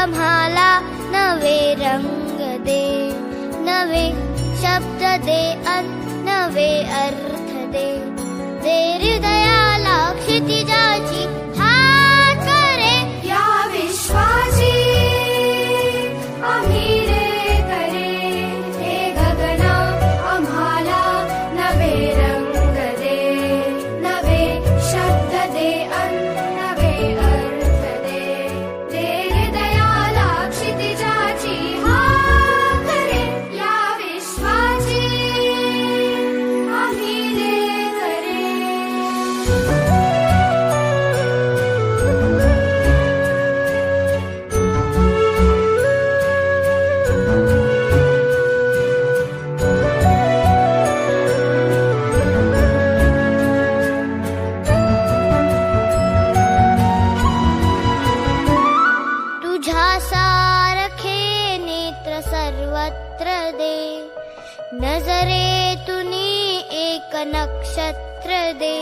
आम्हाला नवे रंग दे, नवे शब्द दे अन नवे अर्थ दे. दे हृदयाला क्षितिजाची हात करे, या विश्वाची आम्ही रे करे. हे गगना आम्हाला नवे रंग दे, नवे शब्द दे अन नवे अर्थ दे. दे हृदयाला क्षितिजाची हात करे, या विश्वाची आम्ही रे करे. तुझ्या सारखे नेत्र सर्वत्र दे, नजरेतुनी एक नक्षत्र दे.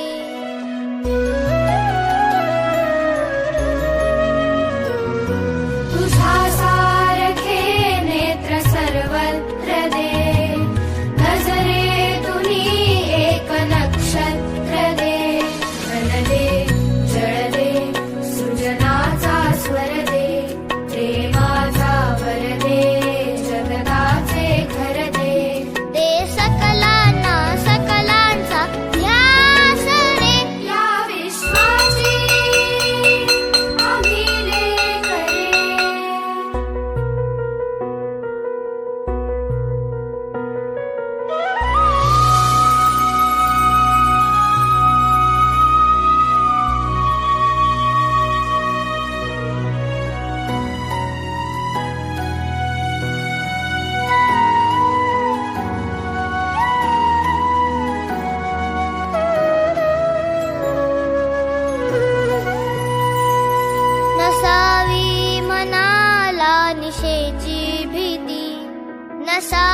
तुझ्या सारखे नेत्र सर्वत्र दे, नजरेतुनी एक नक्षत्र दे. घन दे, जळ दे, सृजनाचा स्वर दे. प्रेमाचा वर दे, जगताचे घर दे. दे सकलांना सकलांचा ध्यास रे, या विश्वाची आम्ही रे करे. नसावी मनाला निशेची भीती, नसावी